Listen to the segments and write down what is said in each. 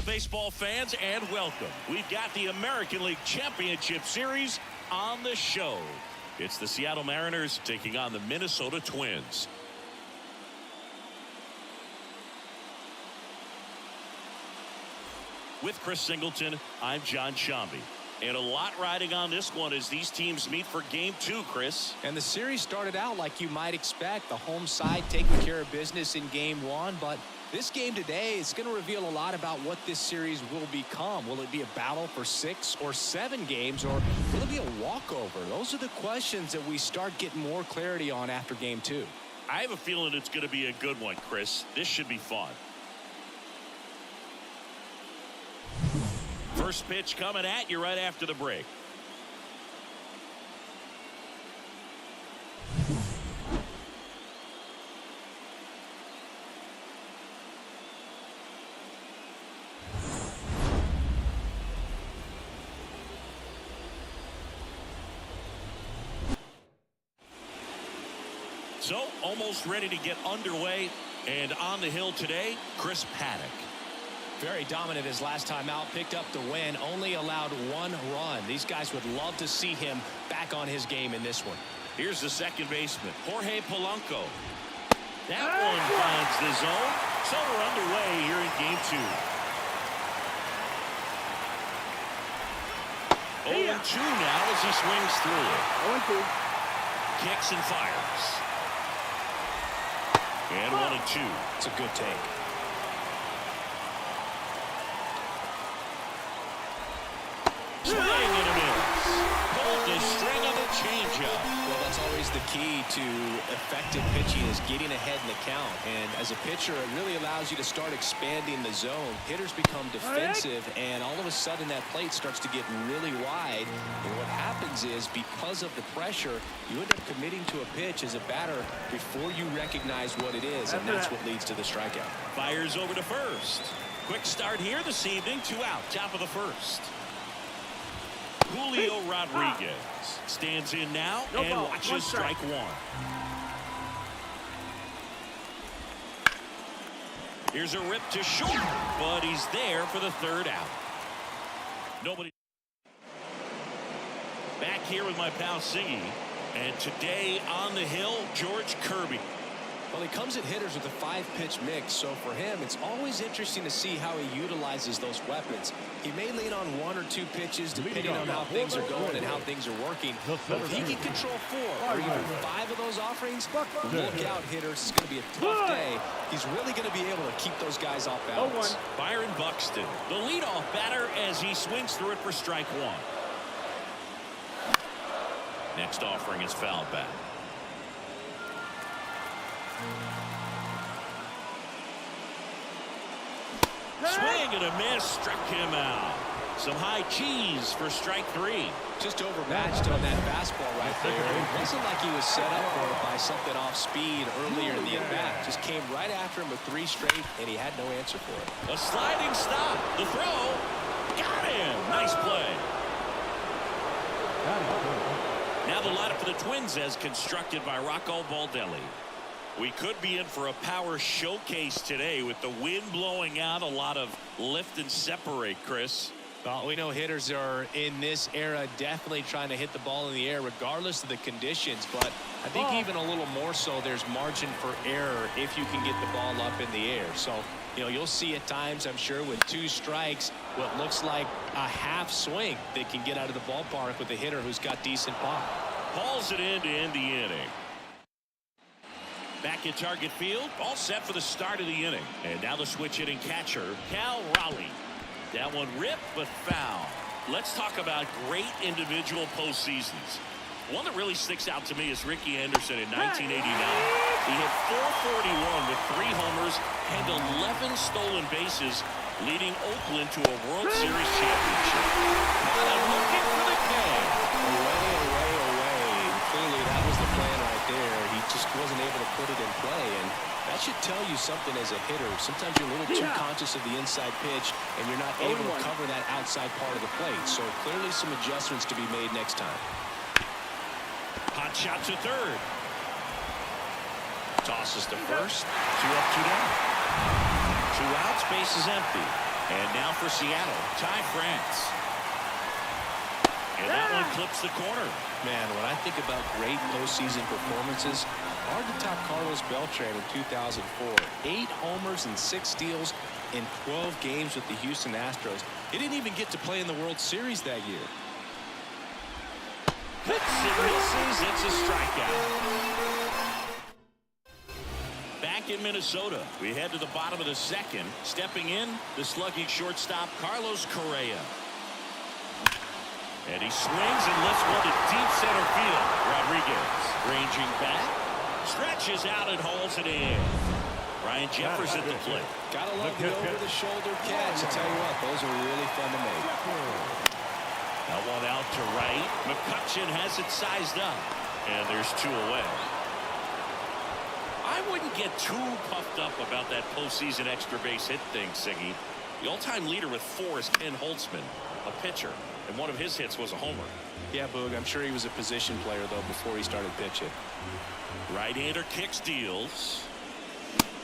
baseball fans, and welcome. We've got the American League Championship Series on the show. It's the Seattle Mariners taking on the Minnesota Twins. With Chris Singleton, I'm John Shambi. And a lot riding on this one as these teams meet for Game 2, Chris. And the series started out like you might expect. The home side taking care of business in Game 1. But this game today is going to reveal a lot about what this series will become. Will it be a battle for 6 or 7 games, or will it be a walkover? Those are the questions that we start getting more clarity on after Game 2. I have a feeling it's going to be a good one, Chris. This should be fun. First pitch coming at you right after the break. So, almost ready to get underway. And on the hill today, Chris Paddock. Very dominant his last time out, picked up the win, only allowed 1 run. These guys would love to see him back on his game in this one. Here's the second baseman, Jorge Polanco. That one finds the zone. So we're underway here in Game 2. 0-2 now as he swings through it. Kicks and fires. And 1-2. It's a good take. Swing and a miss. Pulled the string of a changeup. Well, that's always the key to effective pitching, is getting ahead in the count. And as a pitcher, it really allows you to start expanding the zone. Hitters become defensive, and all of a sudden that plate starts to get really wide. And what happens is, because of the pressure, you end up committing to a pitch as a batter before you recognize what it is, and that's what leads to the strikeout. Fires over to first. Quick start here this evening. 2 out, top of the first. Julio Rodriguez stands in now and watches strike 1. Here's a rip to short, but he's there for the 3rd out. Nobody. Back here with my pal Siggy, and today on the hill, George Kirby. Well, he comes at hitters with a 5-pitch mix, so for him, it's always interesting to see how he utilizes those weapons. He may lean on 1 or 2 pitches depending on how things are going and how things are working. But if he can control 4 or even 5 of those offerings, look out, hitters. It's going to be a tough day. He's really going to be able to keep those guys off balance. Byron Buxton, the leadoff batter, as he swings through it for strike 1. Next offering is fouled back. Swing and a miss, struck him out. Some high cheese for strike 3. Just overmatched on that fastball right there. It wasn't like he was set up for it by something off speed earlier in the at-bat. Just came right after him with 3 straight, and he had no answer for it. A sliding stop. The throw. Got him. Nice play. Now the lineup for the Twins as constructed by Rocco Baldelli. We could be in for a power showcase today with the wind blowing out, a lot of lift and separate, Chris. Well, we know hitters are in this era definitely trying to hit the ball in the air regardless of the conditions, but I think even a little more so there's margin for error if you can get the ball up in the air. So, you know, you'll see at times, I'm sure, with 2 strikes, what looks like a half swing that can get out of the ballpark with a hitter who's got decent pop. Hauls it in to end the inning. Back at target field, all set for the start of the inning. And now the switch hitting catcher, Cal Raleigh. That one ripped but foul. Let's talk about great individual postseasons. One that really sticks out to me is Ricky Henderson in 1989. He hit .441 with 3 homers and 11 stolen bases, leading Oakland to a World Series championship. And looking for the K. Away. Clearly that was the plan right there. He just wasn't able to put it in play, and that should tell you something as a hitter. Sometimes you're a little too conscious of the inside pitch, and you're not able to cover that outside part of the plate. So clearly some adjustments to be made next time. Hot shot to third. Tosses to first. 2 up, 2 down. 2 outs, base is empty. And now for Seattle, Ty France. And that one clips the corner. Man, when I think about great postseason performances, hard to top Carlos Beltran in 2004. 8 homers and 6 steals in 12 games with the Houston Astros. He didn't even get to play in the World Series that year. Hits and misses. It's a strikeout. Back in Minnesota, we head to the bottom of the second. Stepping in, the slugging shortstop, Carlos Correa. And he swings and lifts one to deep center field. Rodriguez ranging back, stretches out and hauls it in. Ryan Jeffers at the plate. Gotta love the over-the-shoulder catch. I tell you what, those are really fun to make. That one out to right. McCutchen has it sized up. And there's 2 away. I wouldn't get too puffed up about that postseason extra base hit thing, Siggy. The all-time leader with 4 is Ken Holtzman, a pitcher. And one of his hits was a homer. Yeah, Boog, I'm sure he was a position player, though, before he started pitching. Right-hander kicks, deals.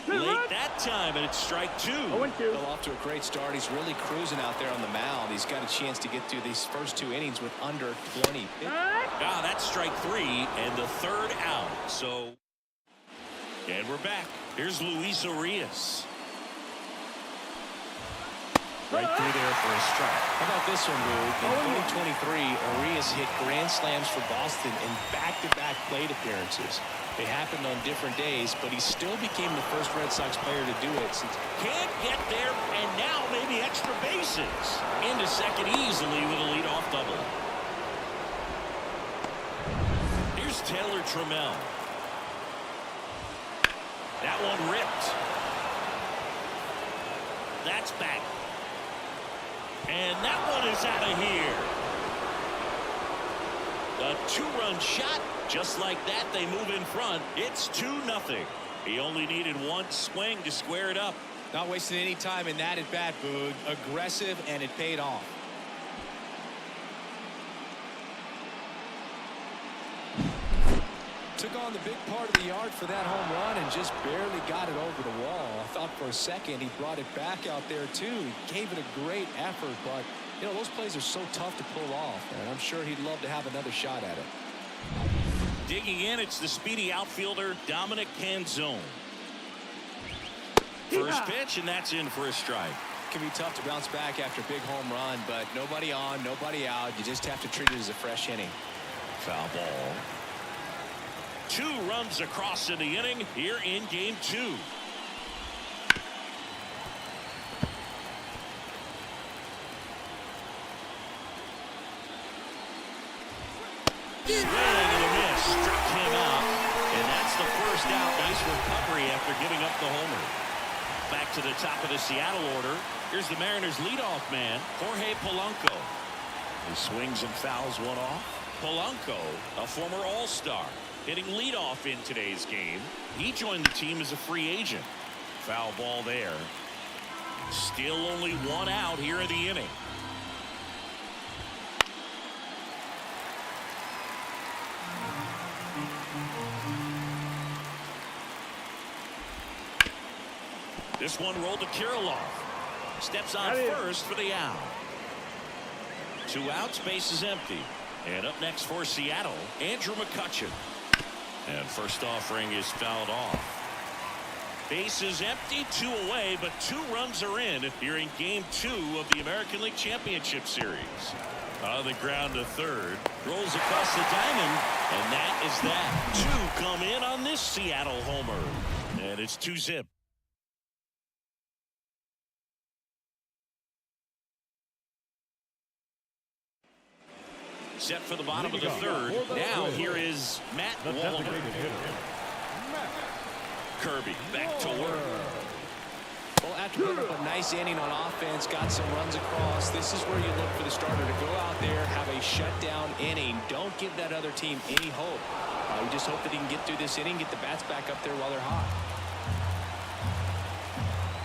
Late that time, and it's strike 2. Well, off to a great start. He's really cruising out there on the mound. He's got a chance to get through these first 2 innings with under 20. Ah, that's strike 3, and the 3rd out. So, and we're back. Here's Luis Urias. Right through there for a strike. How about this one, Boog? In 2023, Urias hit grand slams for Boston in back-to-back plate appearances. They happened on different days, but he still became the first Red Sox player to do it since. Can't get there, and now maybe extra bases. Into second easily with a leadoff double. Here's Taylor Trammell. That one ripped. That's back. And that one is out of here. A 2-run shot. Just like that, they move in front. It's 2-0. He only needed 1 swing to square it up. Not wasting any time in that at-bat, Boog. Aggressive, and it paid off. Took on the big part of the yard for that home run and just barely got it over the wall. I thought for a second he brought it back out there, too. He gave it a great effort, but, you know, those plays are so tough to pull off, and I'm sure he'd love to have another shot at it. Digging in, it's the speedy outfielder, Dominic Canzone. First pitch, and that's in for a strike. It can be tough to bounce back after a big home run, but nobody on, nobody out. You just have to treat it as a fresh inning. Foul ball. 2 runs across in the inning here in game 2. Swing and a miss. Struck him out. And that's the first out. Nice recovery after giving up the homer. Back to the top of the Seattle order. Here's the Mariners' leadoff man, Jorge Polanco. He swings and fouls one off. Polanco, a former All-Star, hitting leadoff in today's game. He joined the team as a free agent. Foul ball there. Still only 1 out here in the inning. This one rolled to Kirilloff. Steps on first for the out. 2 outs, base is empty. And up next for Seattle, Andrew McCutchen. And first offering is fouled off. Base is empty, 2 away, but 2 runs are in here in game 2 of the American League Championship Series. On the ground to third, rolls across the diamond, and that is that. 2 come in on this Seattle homer, and it's 2-zip. Set for the bottom of the third. Now here is Matt Wallner. Kirby back to work. Well, after putting up a nice inning on offense, got some runs across, this is where you look for the starter to go out there, have a shutdown inning. Don't give that other team any hope. We just hope that he can get through this inning, get the bats back up there while they're hot.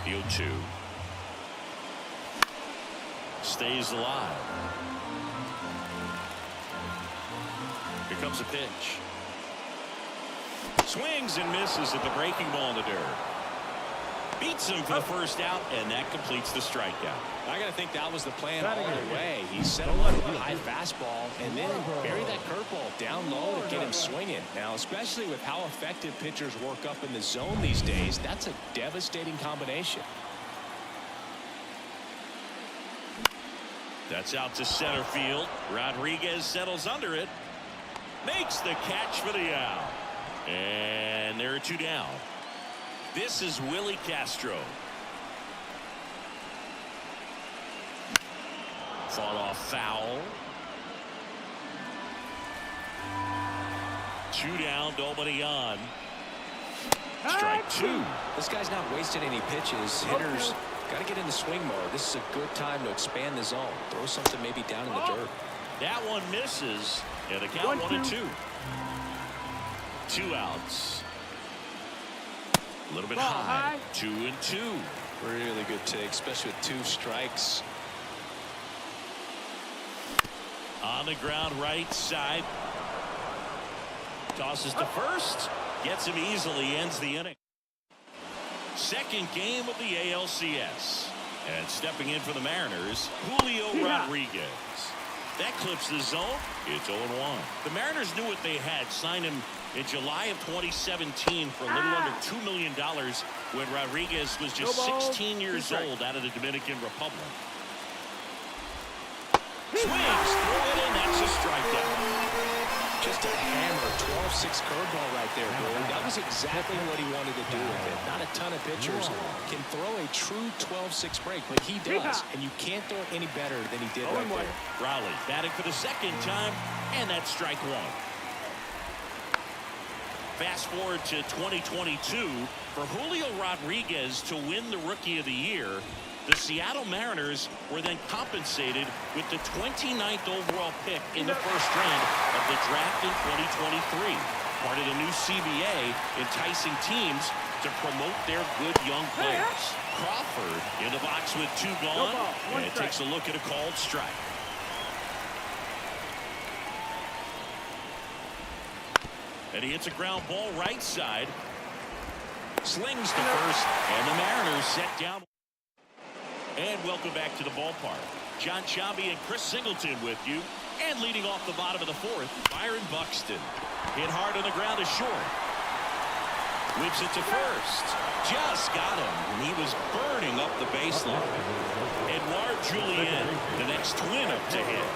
0-2. Stays alive. Here comes a pitch. Swings and misses at the breaking ball in the dirt. Beats him for the first out, and that completes the strikeout. I got to think that was the plan all the way. He set him up with a high fastball and then bury that curveball down low to get him swinging. Now, especially with how effective pitchers work up in the zone these days, that's a devastating combination. That's out to center field. Rodriguez settles under it. Makes the catch for the out. And there are 2 down. This is Willie Castro. Fought off foul. 2 down, nobody on. Strike 2. This guy's not wasting any pitches. Hitters got to get in the swing mode. This is a good time to expand the zone. Throw something maybe down in the dirt. That one misses. And the count 1-2. 2 outs. A little bit high. 2-2. Really good take, especially with 2 strikes. On the ground, right side. Tosses to first. Gets him easily. Ends the inning. Second game of the ALCS. And stepping in for the Mariners, Julio Rodriguez. That clips the zone. It's 0-1. The Mariners knew what they had. Signed him in July of 2017 for a little under $2 million when Rodriguez was just 16 years old out of the Dominican Republic. Swings, throw it in, that's a strikeout. Just a hammer, 12-6 curveball right there, Billy. That was exactly what he wanted to do with it. Not a ton of pitchers can throw a true 12-6 break, but he does, and you can't throw it any better than he did right there. Rowley batting for the second time, and that's strike 1. Fast forward to 2022, for Julio Rodriguez to win the Rookie of the Year, the Seattle Mariners were then compensated with the 29th overall pick in the first round of the draft in 2023. Part of the new CBA, enticing teams to promote their good young players. Crawford in the box with 2 gone, and takes a look at a called strike. And he hits a ground ball right side. Slings to first, and the Mariners set down. And welcome back to the ballpark. John Chambi and Chris Singleton with you. And leading off the bottom of the 4th, Byron Buxton. Hit hard on the ground to short. Whips it to first. Just got him. And he was burning up the baseline. Edouard Julien, the next twin up to hit.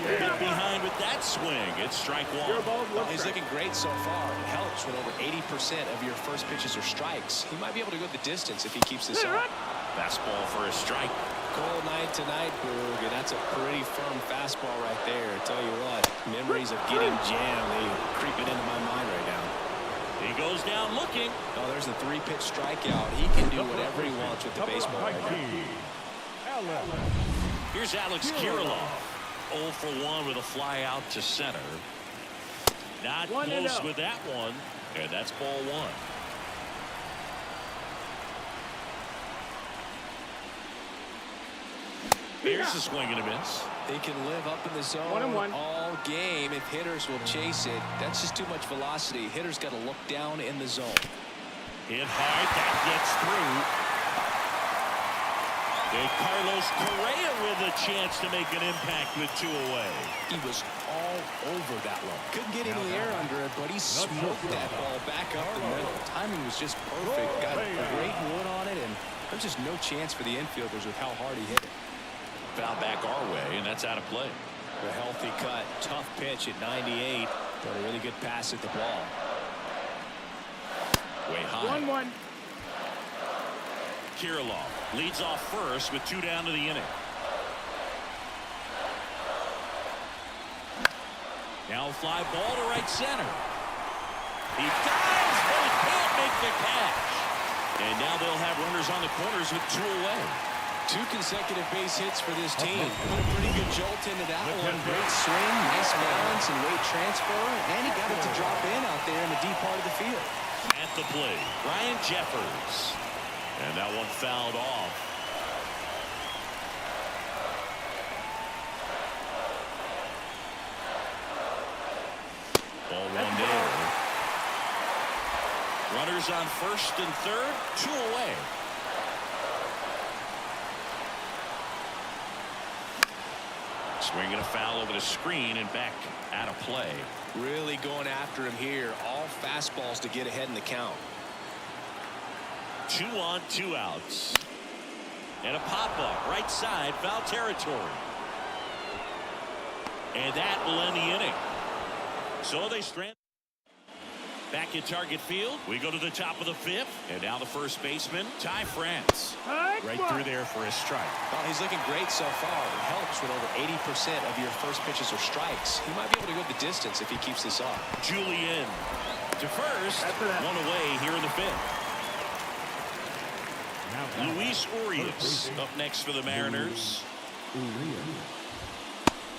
A bit behind with that swing. It's strike 1. Well, he's looking great so far. It helps when over 80% of your first pitches are strikes. He might be able to go the distance if he keeps this up. Fastball for a strike. Cold night tonight, Boog, and that's a pretty firm fastball right there. I tell you what, memories of getting jammed, they creeping into my mind right now. He goes down looking. Oh, there's a 3-pitch strikeout. He can do whatever he wants with the baseball right now. Here's Alex Kirilloff. 0 for 1 with a fly out to center. Not close with that one, and that's ball 1. Here's the swing and a miss. They can live up in the zone all game if hitters will chase it. That's just too much velocity. Hitters got to look down in the zone. Hit hard, that gets through. And Carlos Correa with a chance to make an impact with 2 away. He was all over that one. Couldn't get any air under it, but he smoked that ball back up the middle. Timing was just perfect. Got a great wood on it, and there's just no chance for the infielders with how hard he hit it. Foul back our way, and that's out of play. A healthy cut, tough pitch at 98, but a really good pass at the ball. Way high. 1-1. Kirilloff leads off first with 2 down to the inning. Now fly ball to right center. He dives, but he can't make the catch. And now they'll have runners on the corners with 2 away. 2 consecutive base hits for this team. Put a pretty good jolt into that one. Great swing, nice balance and weight transfer, and he got it to drop in out there in the deep part of the field. At the plate, Ryan Jeffers. And that one fouled off. Ball 1 there. Runners on first and third, 2 away. Swinging a foul over the screen and back out of play. Really going after him here. All fastballs to get ahead in the count. 2 on, 2 outs. And a pop-up right side, foul territory. And that will end the inning. So they strand. Back at target field. We go to the top of the 5th. And now the first baseman, Ty France. Right through there for a strike. Well, he's looking great so far. It helps when over 80% of your first pitches are strikes. He might be able to go the distance if he keeps this up. Julian to first. 1 away here in the 5th. Luis Urias up next for the Mariners.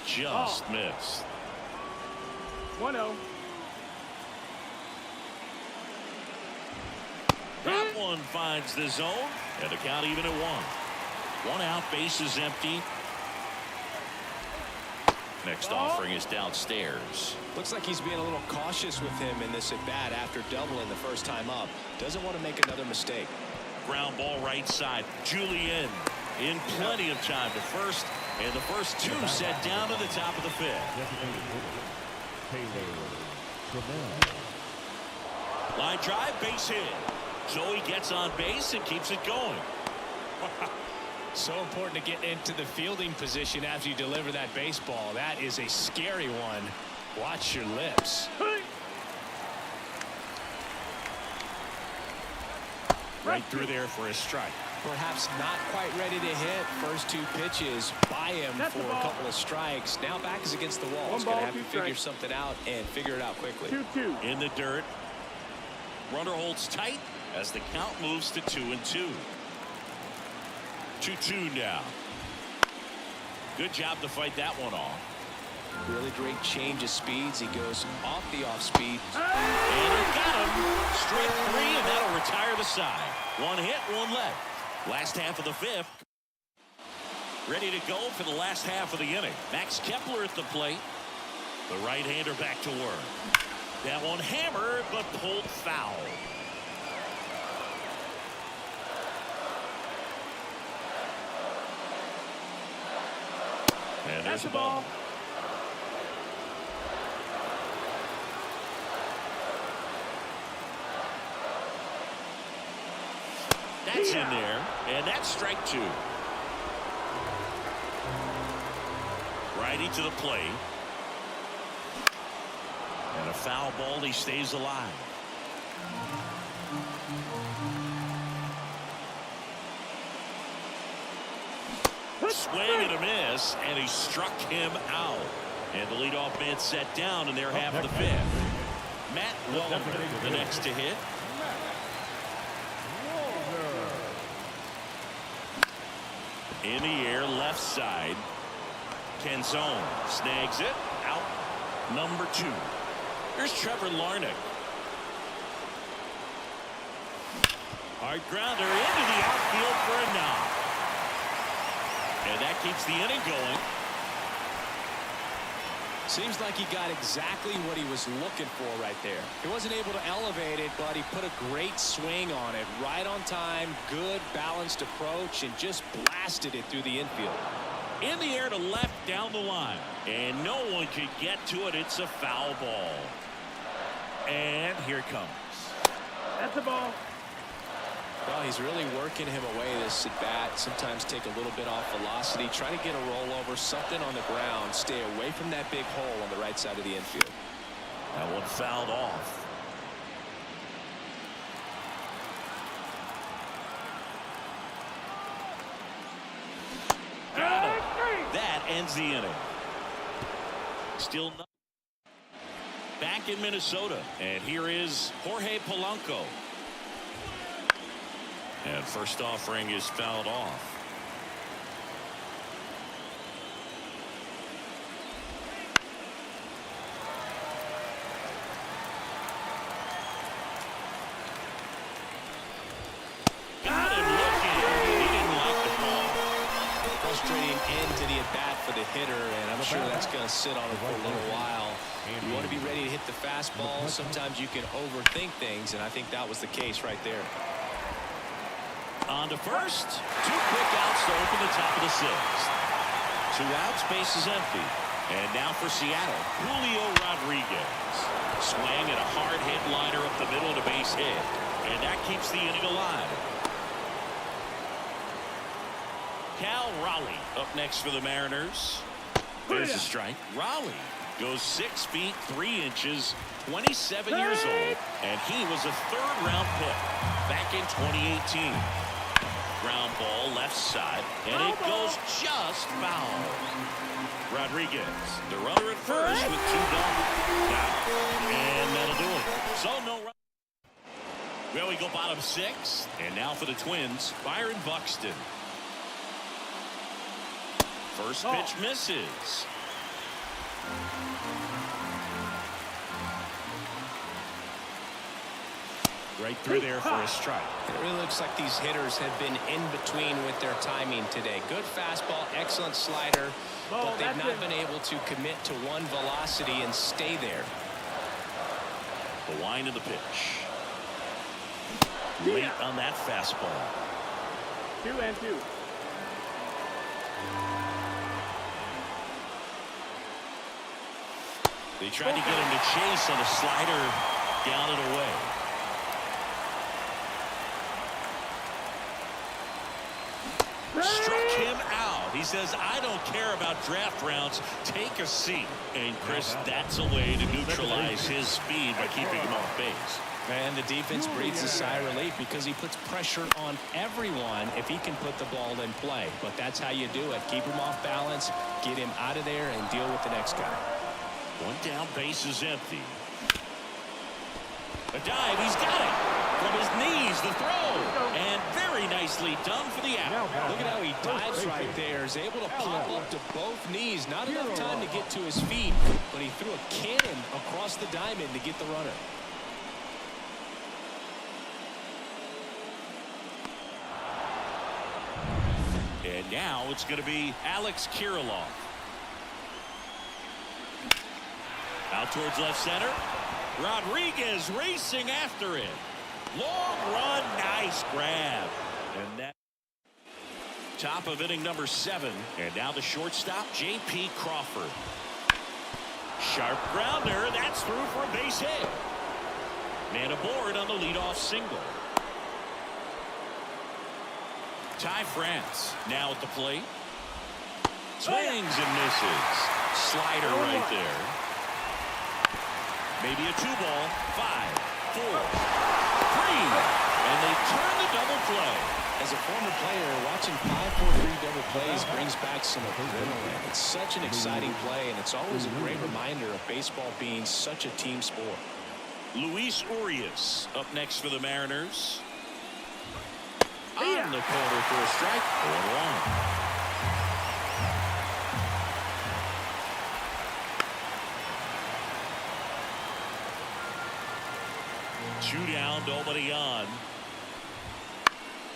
Just missed. 1-0. That one finds the zone, and the count even at 1. 1 out, base is empty. Next offering is downstairs. Looks like he's being a little cautious with him in this at bat after doubling the first time up. Doesn't want to make another mistake. Ground ball right side. Julian in plenty of time to first, and the first 2 set down to the top of the 5th. Line drive, base hit. So he gets on base and keeps it going. So important to get into the fielding position after you deliver that baseball. That is a scary one. Watch your lips. Right through there for a strike. Perhaps not quite ready to hit. First 2 pitches by him for a couple of strikes. Now back is against the wall. He's going to have to figure something out and figure it out quickly. 2-2. In the dirt. Runner holds tight as the count moves to 2-2. 2-2 now. Good job to fight that one off. Really great change of speeds. He goes off the off speed. And he got him. Straight 3, and that'll retire the side. 1 hit, 1 left. Last half of the 5th. Ready to go for the last half of the inning. Max Kepler at the plate. The right-hander back to work. That one hammered, but pulled foul. And there's a ball. That's in there, and that's strike 2. Righty to the plate. And a foul ball, he stays alive. Swing and a miss, and he struck him out. And the leadoff man set down in their half of the 5th. Matt Wallner, the next to hit. In the air, left side. Canzone snags it. Out. Number 2. Here's Trevor Larnach. Hard grounder into the outfield for a knock. And that keeps the inning going. Seems like he got exactly what he was looking for right there. He wasn't able to elevate it, but he put a great swing on it. Right on time, good balanced approach, and just blasted it through the infield. In the air to left down the line. And no one could get to it. It's a foul ball. And here it comes. That's the ball. Well, he's really working him away this at bat. Sometimes take a little bit off velocity. Try to get a rollover, something on the ground. Stay away from that big hole on the right side of the infield. That one fouled off. Got it. That ends the inning. Still not. Back in Minnesota. And here is Jorge Polanco. And first offering is fouled off. Got him looking. He didn't like the ball. Frustrating end to the at-bat for the hitter, and I'm sure that's going to sit on him for a little while. You want to be ready to hit the fastball. Sometimes you can overthink things, and I think that was the case right there. On to first. 2 quick outs to open the top of the 6th. 2 outs, base is empty. And now for Seattle, Julio Rodriguez. Swing and a hard hit liner up the middle to base hit. And that keeps the inning alive. Cal Raleigh up next for the Mariners. There's a strike. Raleigh goes 6 feet 3 inches, 27 years old, and he was a 3rd-round pick back in 2018. Ground ball left side, and it goes just foul. Rodriguez, the runner at first with 2 gone. And that'll do it. So no run. Well, we go bottom 6, and now for the Twins, Byron Buxton. First pitch misses. Right through there for a strike. It really looks like these hitters have been in between with their timing today. Good fastball, excellent slider, but they've not been able to commit to one velocity and stay there. The wind of the pitch. Late on that fastball. 2-2. They tried to get him to chase on a slider down and away. Struck him out. He says, I don't care about draft rounds. Take a seat. And Chris, that's a way to neutralize his speed by keeping him off base. And the defense breathes a sigh of relief because he puts pressure on everyone if he can put the ball in play. But that's how you do it. Keep him off balance, get him out of there, and deal with the next guy. 1 down, base is empty. A dive, he's got it. From his knees, the throw. And very nicely done for the out. Look at how he dives right there. Is able to pop up to both knees. Not enough time to get to his feet, but he threw a cannon across the diamond to get the runner. And now it's going to be Alex Kirilloff. Out towards left center. Rodriguez racing after it. Long run, nice grab. And that top of inning number 7. And now the shortstop, J.P. Crawford. Sharp grounder. That's through for a base hit. Man aboard on the leadoff single. Ty France now at the plate. Swings and misses. Slider right there. Maybe a 2-ball. 5, 4, 3. And they turn the double play. As a former player, watching 5-4-3 double plays brings back some adrenaline. It's such an exciting play, and it's always a great reminder of baseball being such a team sport. Luis Urias up next for the Mariners. On the corner for a strike. 0-1. 2 down, nobody on.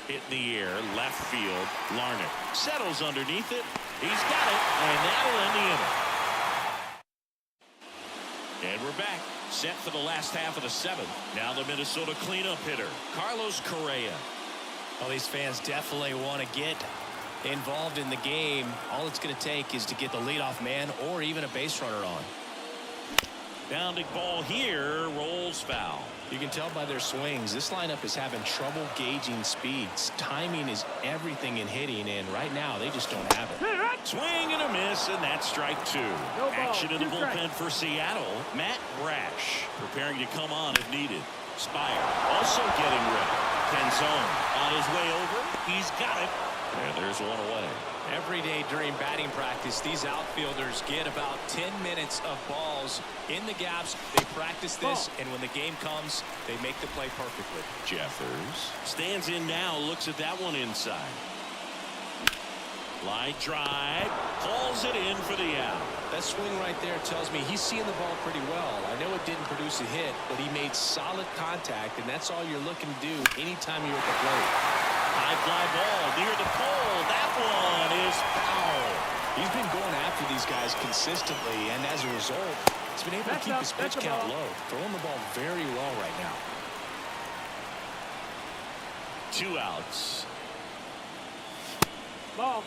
Hit in the air, left field. Larnach settles underneath it. He's got it, and that'll end the inning. And we're back, set for the last half of the 7th. Now the Minnesota cleanup hitter, Carlos Correa. Well, these fans definitely want to get involved in the game. All it's going to take is to get the leadoff man or even a base runner on. Bounding ball here, rolls foul. You can tell by their swings, this lineup is having trouble gauging speeds. Timing is everything in hitting, and right now they just don't have it. Swing and a miss, and that's strike 2. Action in the bullpen for Seattle. Matt Brash preparing to come on if needed. Spire also getting ready. Canzone on his way over. He's got it. And there's one away. Every day during batting practice, these outfielders get about 10 minutes of balls in the gaps. They practice this, and when the game comes, they make the play perfectly. Jeffers stands in now, looks at that one inside. Line drive, calls it in for the out. That swing right there tells me he's seeing the ball pretty well. I know it didn't produce a hit, but he made solid contact, and that's all you're looking to do anytime you're at the plate. High fly ball near the pole. That one is foul. He's been going after these guys consistently, and as a result, he's been able to keep his pitch count low. Throwing the ball very well right now. 2 outs. Ball.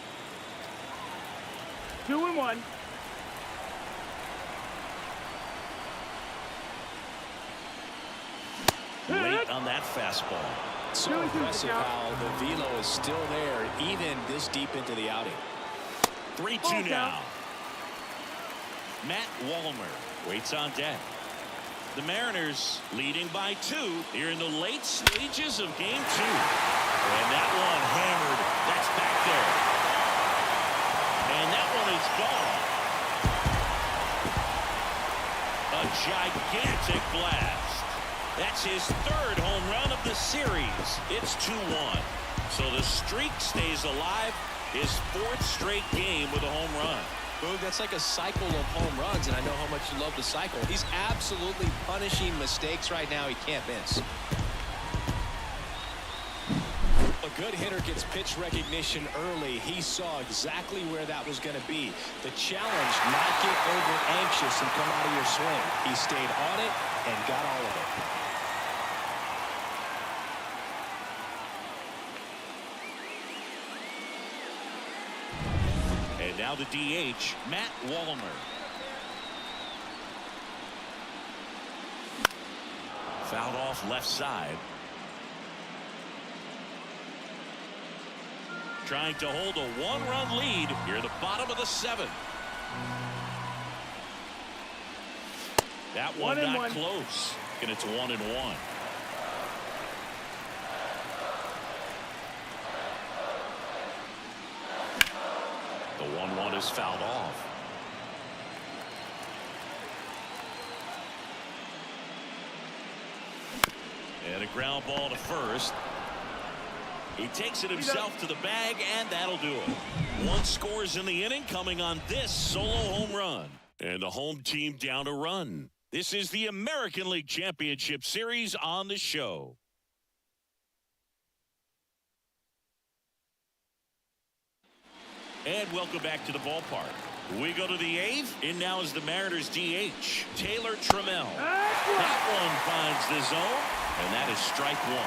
2-1. Late on that fastball. So impressive how the velo is still there, even this deep into the outing. 3-2 now. Matt Wallmer waits on deck. The Mariners leading by 2 here in the late stages of game 2. And that one hammered. That's back there. And that one is gone. A gigantic blast. That's his 3rd home run of the series. It's 2-1. So the streak stays alive. His 4th straight game with a home run. Boog, that's like a cycle of home runs, and I know how much you love the cycle. He's absolutely punishing mistakes right now he can't miss. A good hitter gets pitch recognition early. He saw exactly where that was going to be. The challenge, not get over anxious and come out of your swing. He stayed on it and got all of it. And now the DH, Matt Wallmer. Fouled off left side. Trying to hold a 1-run lead here at the bottom of the 7th. That one not close. And it's 1-1. The 1-1 is fouled off. And a ground ball to first. He takes it himself to the bag, and that'll do it. 1 scores in the inning, coming on this solo home run. And the home team down a run. This is the American League Championship Series on the show. And welcome back to the ballpark. We go to the 8th, and now is the Mariners DH, Taylor Trammell. That one finds the zone, and that is strike 1.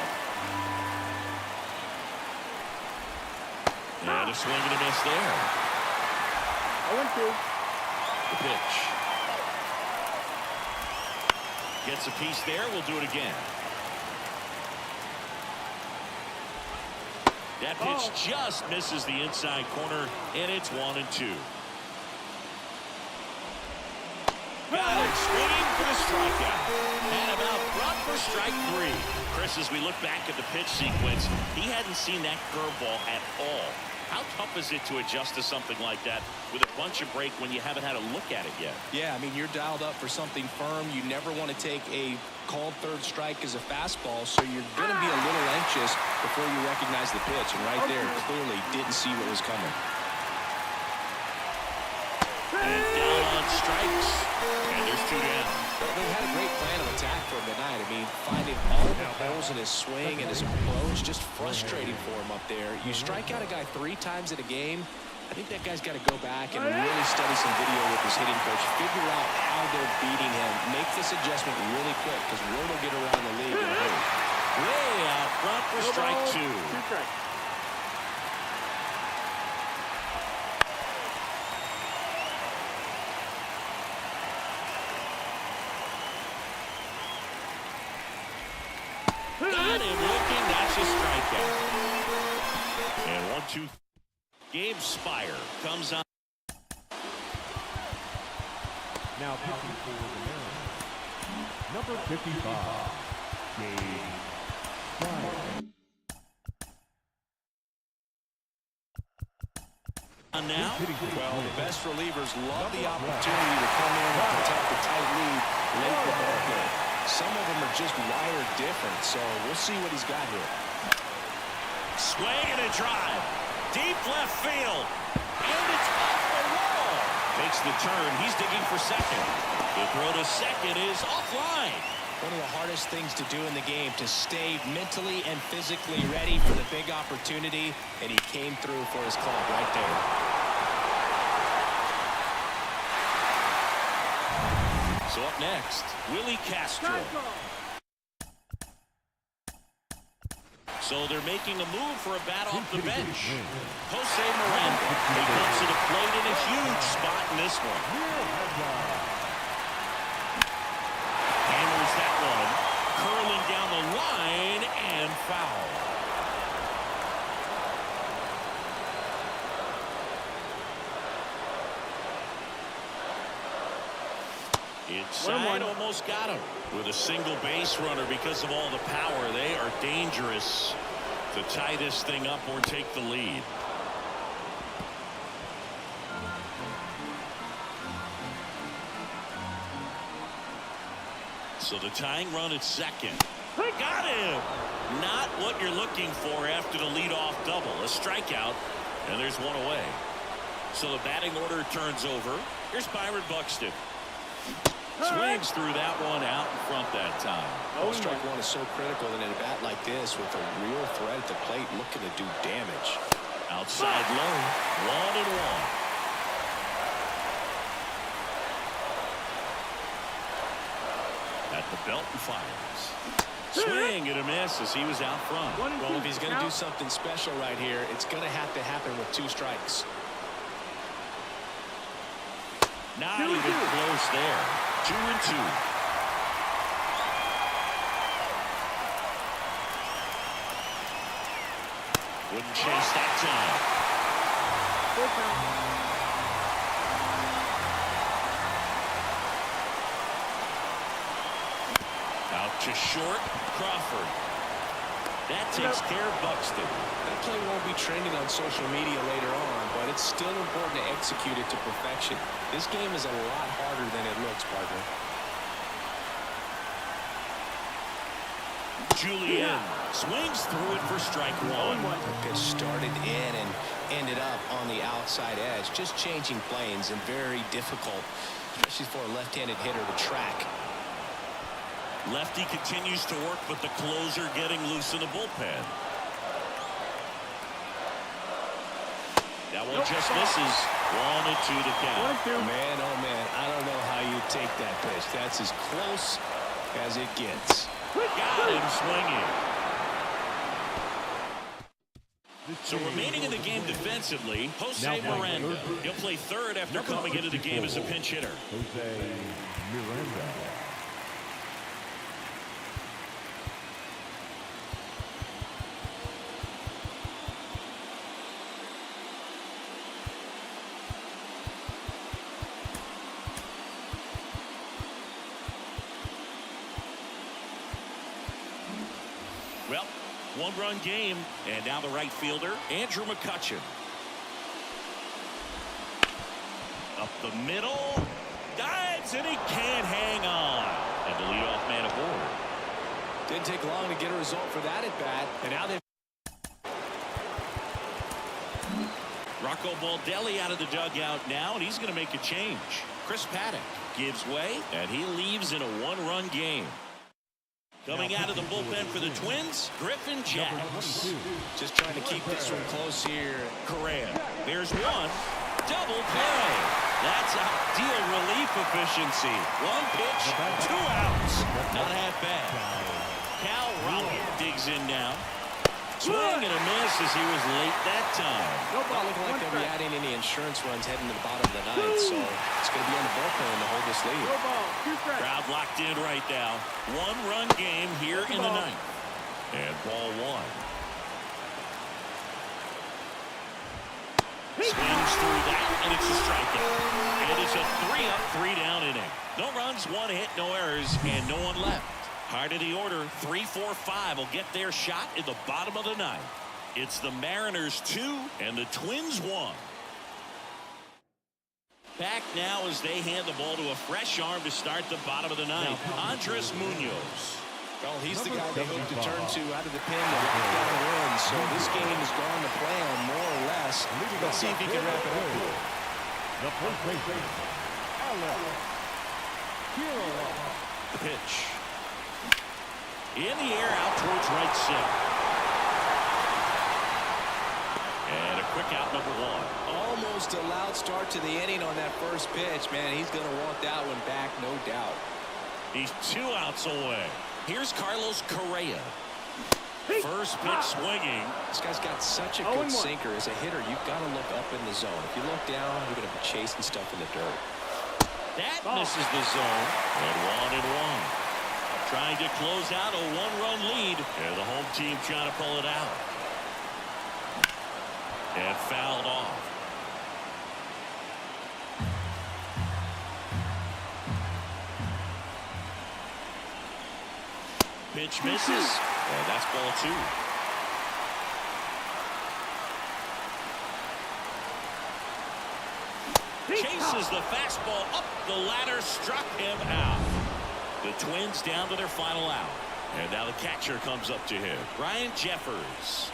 And a swing and a miss there. 0-2. The pitch. Gets a piece there. We'll do it again. That pitch just misses the inside corner, and it's 1-2. Got it, swinging for the strikeout. And about brought for strike 3. Chris, as we look back at the pitch sequence, he hadn't seen that curveball at all. How tough is it to adjust to something like that with a bunch of break when you haven't had a look at it yet? Yeah, I mean, you're dialed up for something firm. You never want to take a called 3rd strike as a fastball, so you're going to be a little anxious before you recognize the pitch. And right there, clearly didn't see what was coming. And down on strikes. And there's 2 down. They had a great plan of attack for him tonight. I mean, finding all the holes in his swing and his approach, just frustrating for him up there. You strike out a guy 3 times in a game, I think that guy's got to go back and really study some video with his hitting coach, figure out how they're beating him, make this adjustment really quick, because word will get around the league in a hurry. Way out front for strike 2. 2 strikes. Got him looking. That's a strikeout. And 1-2. Gabe Spire comes on. Now pitching for the Mariners, number 55, Gabe Spire. Now, well, the best relievers love the opportunity to come in and protect the tight lead late in the ball game. Some of them are just wired different, so we'll see what he's got here. swing and a drive. Deep left field. And it's off the wall. Makes the turn. He's digging for second. The throw to second is offline. One of the hardest things to do in the game, to stay mentally and physically ready for the big opportunity, and he came through for his club right there. So up next, Willie Castro. So they're making a move for a bat off the bench. Jose Miranda. He comes to the plate in a huge spot in this one. Handles that one. Curling down the line and foul. Inside, almost got him. With a single base runner because of all the power, they are dangerous to tie this thing up or take the lead. So the tying run at second. Got him! Not what you're looking for after the leadoff double. A strikeout, and there's one away. So the batting order turns over. Here's Byron Buxton. Swings through that one out in front that time. Strike one is so critical in a bat like this with a real threat at the plate looking to do damage. Outside low, 1-1. At the belt and fires. Swing and a miss as he was out front. Well, if he's going to do something special right here, it's going to have to happen with 2 strikes. Not even close there. 2-2. Wouldn't chase that time. Out to short. Crawford. That takes care of Buxton. That play won't be trending on social media later on, but it's still important to execute it to perfection. This game is a lot harder than it looks, partner. Julian swings through it for strike one. The pitch started in and ended up on the outside edge. Just changing planes and very difficult, especially for a left-handed hitter to track. Lefty continues to work, but the closer getting loose in the bullpen. That one just misses. 1-2 to count. Man, oh man, I don't know how you take that pitch. That's as close as it gets. Got him swinging. So remaining in the game defensively, Jose Miranda. He'll play third after coming into the game as a pinch hitter. Jose Miranda. Well, one-run game, and now the right fielder, Andrew McCutchen. Up the middle, dives, and he can't hang on. And the leadoff man aboard. Didn't take long to get a result for that at bat, and now they've Rocco Baldelli out of the dugout now, and he's going to make a change. Chris Paddock gives way, and he leaves in a one-run game. Coming out of the bullpen for the Twins, Griffin Jax. just trying to keep this one close here. Correa. There's one. Double play. That's ideal relief efficiency. One pitch, 2 outs. Not half bad. Cal Raleigh digs in now. Swing and a miss as he was late that time. Not looking like they'll be adding any insurance runs heading to the bottom of the ninth, so it's going to be on the bullpen to hold this lead. Crowd locked in right now. One-run game here in the ninth. And ball one. Swings through that, and it's a strikeout. And it's a 3-up, 3-down inning. No runs, 1 hit, no errors, and no one left. Heart of the order, 3-4-5 will get their shot in the bottom of the ninth. It's the Mariners 2 and the Twins 1. Back now as they hand the ball to a fresh arm to start the bottom of the ninth. Andres Munoz. Well, he's the guy they hope to turn to out of the pen to lock down a win. So this game has gone to plan more or less. Let's see if he can wrap it up here. The first baseman, ALCS. The pitch. In the air out towards right center. And quick out number one. Almost a loud start to the inning on that first pitch. Man, he's going to want that one back, no doubt. He's 2 outs away. Here's Carlos Correa. First pitch swinging. This guy's got such a good sinker. As a hitter, you've got to look up in the zone. If you look down, you're going to be chasing stuff in the dirt. That misses the zone. And 1-1. Trying to close out a 1-run lead. And the home team trying to pull it out. And fouled off. Pitch misses. And that's ball 2. Chases the fastball up the ladder, struck him out. The Twins down to their final out. And now the catcher comes up to him. Ryan Jeffers.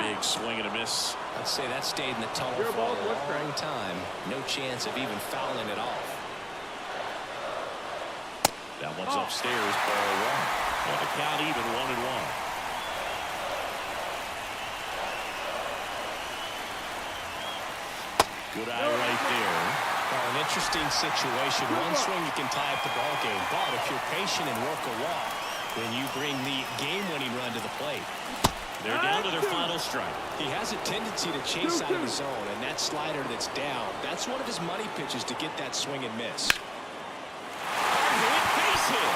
Big swing and a miss. I'd say that stayed in the tunnel for a long time. No chance of even fouling it off. That one's upstairs, ball 1. And the count even 1-1. Good eye right there. Well, an interesting situation. One swing you can tie up the ball game, but if you're patient and work a walk, then you bring the game-winning run to the plate. They're down to their final strike. He has a tendency to chase out of the zone, and that slider that's down, that's one of his money pitches to get that swing and miss. Hard base hit.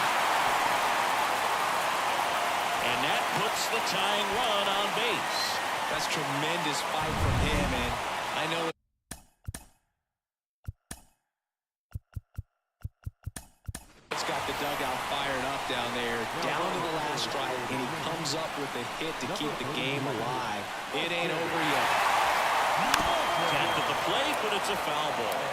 And that puts the tying run on base. That's tremendous fight from him, and I know it's got the dugout fired up down there, down to the last strike, and he comes up with a hit to keep the game alive. It ain't over yet. Tapped at the plate, but it's a foul ball.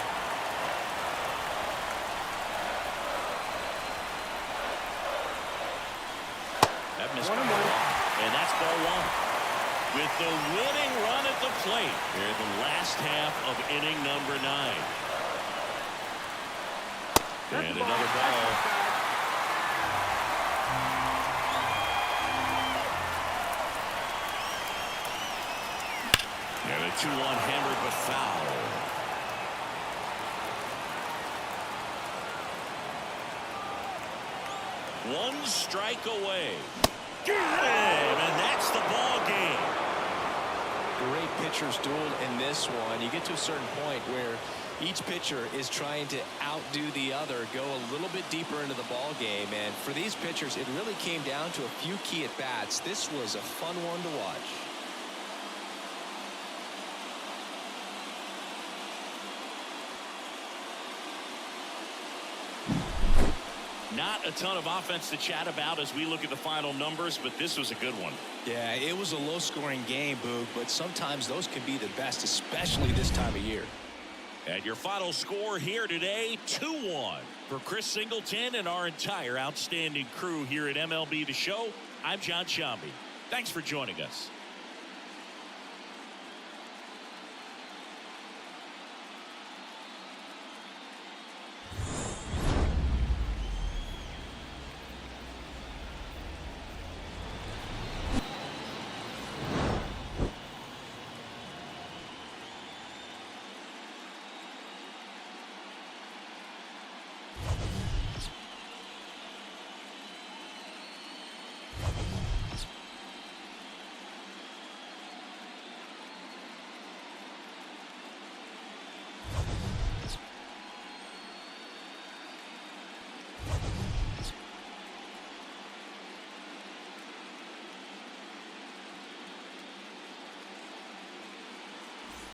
That missed ball 1. And that's ball 1. With the winning run at the plate here in the last half of inning number 9. And another ball. And a 2-1 hammered but foul. One strike away. And that's the ball game. Great pitcher's duel in this one. You get to a certain point where each pitcher is trying to outdo the other, go a little bit deeper into the ball game, and for these pitchers it really came down to a few key at bats. This was a fun one to watch. Not a ton of offense to chat about as we look at the final numbers, but this was a good one. Yeah, it was a low-scoring game, Boog, but sometimes those can be the best, especially this time of year. And your final score here today, 2-1. For Chris Singleton and our entire outstanding crew here at MLB The Show, I'm John Shambi. Thanks for joining us.